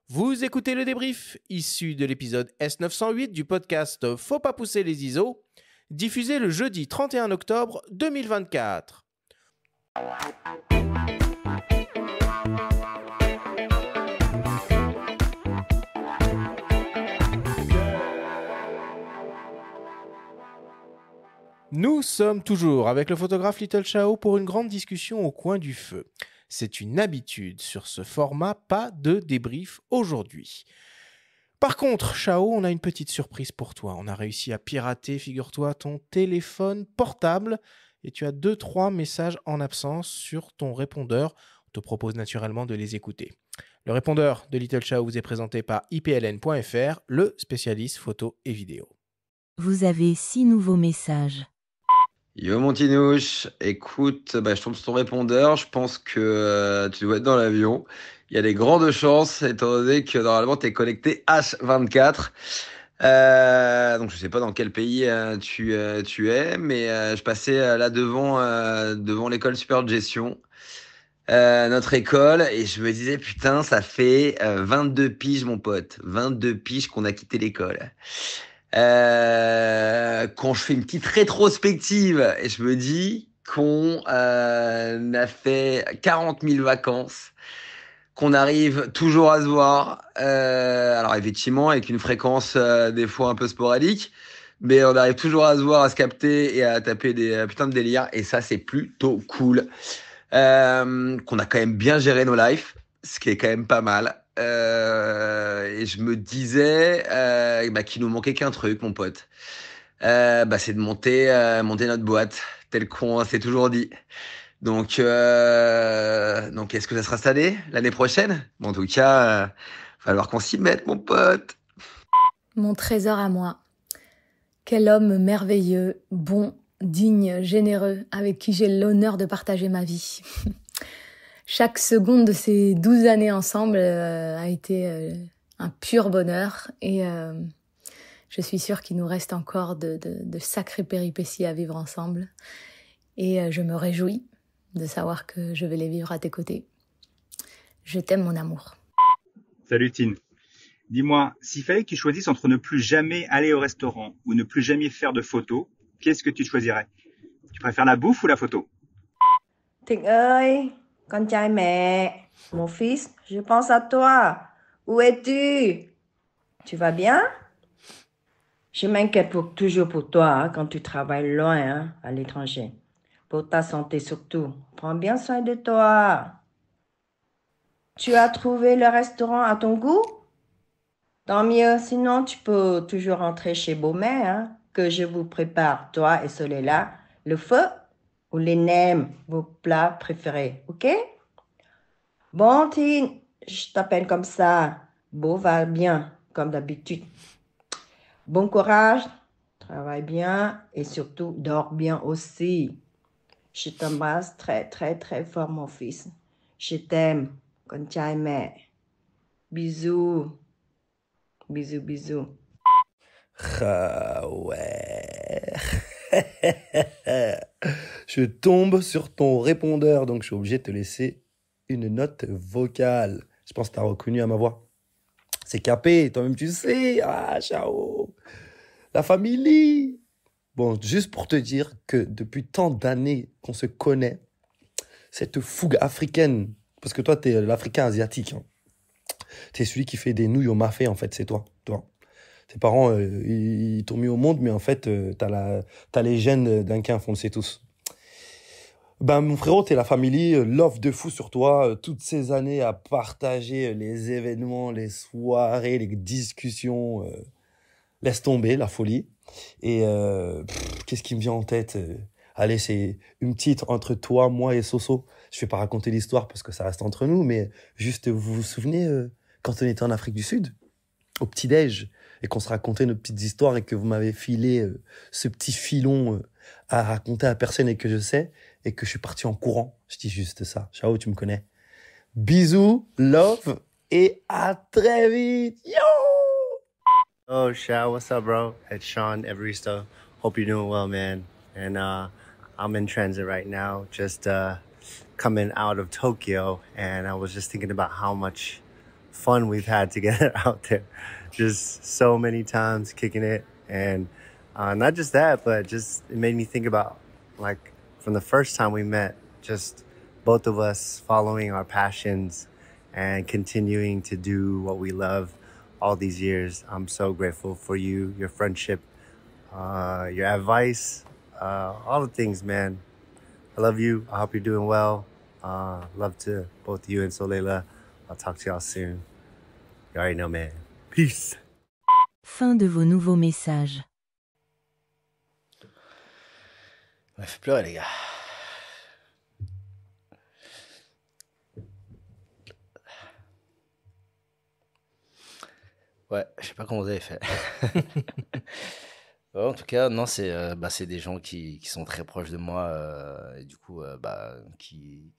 Vous écoutez le débrief, issu de l'épisode S908 du podcast Faut pas pousser les ISO, diffusé le jeudi 31 octobre 2024. Nous sommes toujours avec le photographe Little Chao pour une grande discussion au coin du feu. C'est une habitude sur ce format, pas de débrief aujourd'hui. Par contre, Chao, on a une petite surprise pour toi. On a réussi à pirater, figure-toi, ton téléphone portable et tu as 2-3 messages en absence sur ton répondeur. On te propose naturellement de les écouter. Le répondeur de Little Chao vous est présenté par ipln.fr, le spécialiste photo et vidéo. Vous avez 6 nouveaux messages. Yo mon Tinouche, écoute, je tombe sur ton répondeur, je pense que tu dois être dans l'avion. Il y a des grandes chances, étant donné que normalement tu es connecté H24. Donc je sais pas dans quel pays tu es, mais je passais là devant l'école supérieure de gestion, notre école, et je me disais putain, ça fait 22 piges mon pote, 22 piges qu'on a quitté l'école. Quand je fais une petite rétrospective et je me dis qu'on a fait 40 000 vacances, qu'on arrive toujours à se voir, alors effectivement avec une fréquence des fois un peu sporadique, mais on arrive toujours à se voir, à se capter et à taper des putains de délires, et ça c'est plutôt cool. Qu'on a quand même bien géré nos lives, ce qui est quand même pas mal. Et je me disais qu'il nous manquait qu'un truc, mon pote. C'est de monter notre boîte, tel qu'on s'est toujours dit. Donc est-ce que ça sera cette année, l'année prochaine? Bon, en tout cas, va falloir qu'on s'y mette, mon pote. Mon trésor à moi. Quel homme merveilleux, bon, digne, généreux, avec qui j'ai l'honneur de partager ma vie. Chaque seconde de ces 12 années ensemble a été un pur bonheur, et je suis sûre qu'il nous reste encore de sacrées péripéties à vivre ensemble, et je me réjouis de savoir que je vais les vivre à tes côtés. Je t'aime, mon amour. Salut Tine. Dis-moi, s'il fallait que tu choisisses entre ne plus jamais aller au restaurant ou ne plus jamais faire de photos, qu'est-ce que tu choisirais? Tu préfères la bouffe ou la photo? Thịnh ơi, con trai mẹ, mon fils, je pense à toi. Où es-tu? Tu vas bien? Je m'inquiète toujours pour toi hein, quand tu travailles loin hein, à l'étranger. Pour ta santé surtout. Prends bien soin de toi. Tu as trouvé le restaurant à ton goût? Tant mieux, sinon tu peux toujours rentrer chez Beaumet, hein, que je vous prépare, toi et celui-là, le feu ou les nems, vos plats préférés, ok? Bon, Tine, je t'appelle comme ça. Beau va bien, comme d'habitude. Bon courage, travaille bien et surtout dors bien aussi. Je t'embrasse très, très, très fort, mon fils. Je t'aime, con trai mẹ. Bisous. Bisous, bisous. Ah ouais. Je tombe sur ton répondeur, donc je suis obligé de te laisser une note vocale. Je pense que tu as reconnu à ma voix. C'est capé, toi-même tu sais. Ah, ciao. La famille. Bon, juste pour te dire que depuis tant d'années qu'on se connaît, cette fougue africaine, parce que toi, t'es l'Africain asiatique, hein. T'es celui qui fait des nouilles au mafé, en fait, c'est toi. Tes parents, ils t'ont mis au monde, mais en fait, t'as les gènes d'un quinf, on le sait tous. Mon frérot, t'es la famille, love de fou sur toi, toutes ces années à partager les événements, les soirées, les discussions, laisse tomber, la folie. Et qu'est-ce qui me vient en tête? Allez, c'est une petite entre toi, moi et Soso. Je vais pas raconter l'histoire parce que ça reste entre nous, mais juste, vous vous souvenez quand on était en Afrique du Sud, au petit-déj, et qu'on se racontait nos petites histoires et que vous m'avez filé ce petit filon à raconter à personne et que je sais, et que je suis parti en courant. Je dis juste ça. Ciao, tu me connais. Bisous, love, et à très vite. Yo! Oh, Shao, what's up, bro? It's Sean Evaristo. Hope you're doing well, man. And I'm in transit right now, just coming out of Tokyo, and I was just thinking about how much fun we've had together out there. Just so many times kicking it. And not just that, but just it made me think about, like, from the first time we met, just both of us following our passions and continuing to do what we love all these years. I'm so grateful for you, your friendship, your advice, all the things, man. I love you. I hope you're doing well. Love to both you and Soleila. I'll talk to y'all soon. You already know, man. Peace. Fin de vos nouveaux messages. On m'a fait pleurer, les gars. Ouais, je sais pas comment vous avez fait. Ouais, en tout cas, non, c'est des gens qui sont très proches de moi et du coup, qui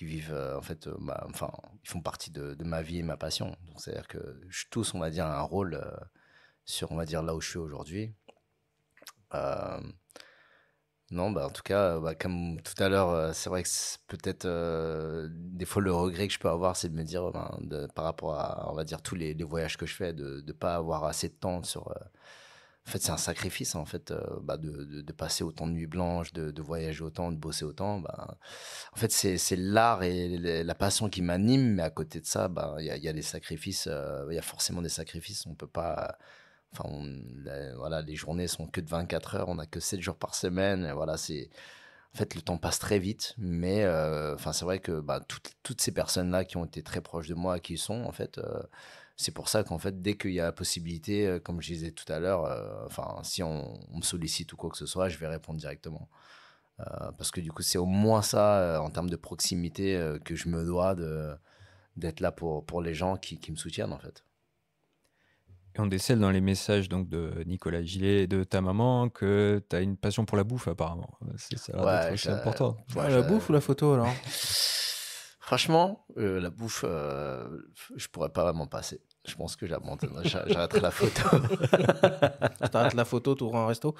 vivent, en fait, enfin, ils font partie de ma vie et ma passion. Donc, c'est-à-dire que tous, on va dire, un rôle sur, on va dire, là où je suis aujourd'hui. Euh, non, en tout cas, comme tout à l'heure, c'est vrai que peut-être des fois le regret que je peux avoir, c'est de me dire, par rapport à, on va dire, tous les voyages que je fais, de ne pas avoir assez de temps sur. En fait, c'est un sacrifice, en fait, de passer autant de nuits blanches, de voyager autant, de bosser autant. En fait, c'est l'art et la passion qui m'animent, mais à côté de ça, il y a des sacrifices, il y a forcément des sacrifices. On peut pas. Enfin, voilà, les journées sont que de 24 heures, on n'a que 7 jours par semaine. Et voilà, en fait, le temps passe très vite, mais enfin, c'est vrai que toutes ces personnes-là qui ont été très proches de moi, qui y sont, en fait, c'est pour ça qu'en fait, dès qu'il y a la possibilité, comme je disais tout à l'heure, enfin, si on me sollicite ou quoi que ce soit, je vais répondre directement. Parce que du coup, c'est au moins ça, en termes de proximité, que je me dois d'être là pour les gens qui me soutiennent, en fait. Et on décèle dans les messages donc, de Nicolas Gillet et de ta maman que tu as une passion pour la bouffe, apparemment. Ça a l'air d'être aussi important. La bouffe ou la photo, alors? Franchement, la bouffe, je pourrais pas m'en passer. Je pense que j'arrêterai la photo. T'arrêtes la photo, tu ouvres un resto?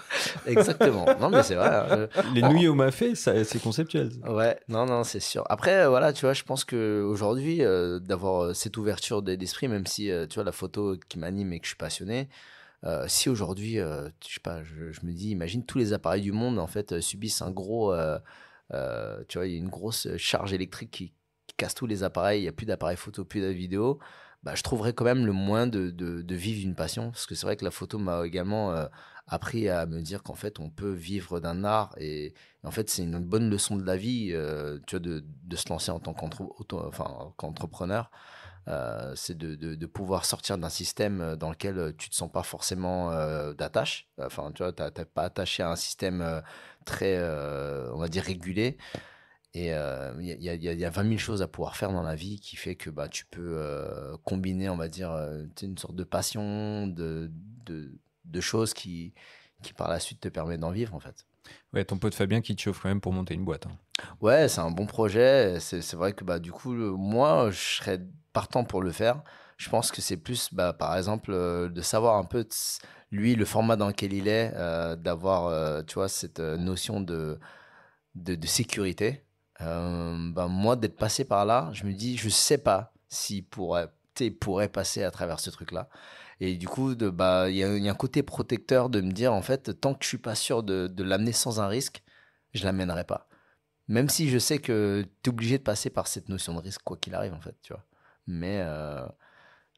Exactement. Non, mais c'est vrai. Les nouilles au mafé, c'est conceptuel. Ouais, non, c'est sûr. Après, voilà, tu vois, je pense qu'aujourd'hui, d'avoir cette ouverture d'esprit, même si, tu vois, la photo qui m'anime et que je suis passionné, si aujourd'hui, je sais pas, je me dis, imagine tous les appareils du monde, en fait, subissent un gros... tu vois, il y a une grosse charge électrique qui casse tous les appareils, il n'y a plus d'appareils photo, plus de vidéo. Je trouverais quand même le moyen de vivre une passion, parce que c'est vrai que la photo m'a également appris à me dire qu'en fait on peut vivre d'un art, et en fait c'est une bonne leçon de la vie, tu vois, de se lancer en tant qu'entrepreneur. C'est de pouvoir sortir d'un système dans lequel tu te sens pas forcément d'attache, enfin tu vois, t'es pas attaché à un système très on va dire régulé. Et il y a 20 000 choses à pouvoir faire dans la vie qui fait que tu peux combiner, on va dire, une sorte de passion, de choses qui par la suite te permettent d'en vivre, en fait. Ouais, ton pote Fabien qui te chauffe quand même pour monter une boîte. Hein. Ouais, c'est un bon projet. C'est vrai que du coup, moi, je serais partant pour le faire. Je pense que c'est plus, par exemple, de savoir un peu, lui, le format dans lequel il est, d'avoir, tu vois, cette notion de sécurité. Moi, d'être passé par là, je me dis, je sais pas s'il pourrait passer à travers ce truc-là. Et du coup, il y a un côté protecteur de me dire, en fait, tant que je suis pas sûr de l'amener sans un risque, je l'amènerai pas. Même si je sais que tu es obligé de passer par cette notion de risque, quoi qu'il arrive, en fait, tu vois. Mais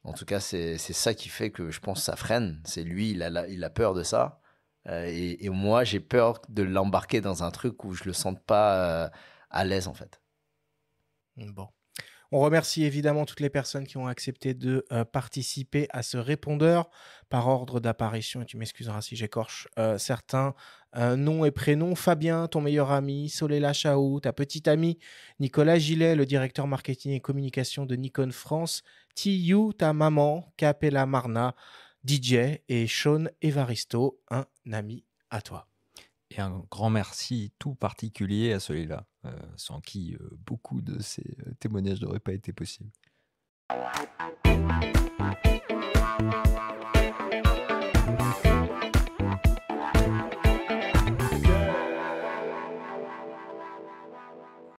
en tout cas, c'est ça qui fait que je pense que ça freine. C'est lui, il a peur de ça. Et moi, j'ai peur de l'embarquer dans un truc où je le sente pas à l'aise, en fait. Bon. On remercie évidemment toutes les personnes qui ont accepté de participer à ce répondeur par ordre d'apparition. Et tu m'excuseras si j'écorche certains noms et prénoms. Fabien, ton meilleur ami. Soleila Chaou, ta petite amie. Nicolas Gillet, le directeur marketing et communication de Nikon France. Tiyu, ta maman. Capella Marna, DJ. Et Sean Evaristo, un ami à toi. Et un grand merci tout particulier à Soleila, sans qui beaucoup de ces témoignages n'auraient pas été possibles.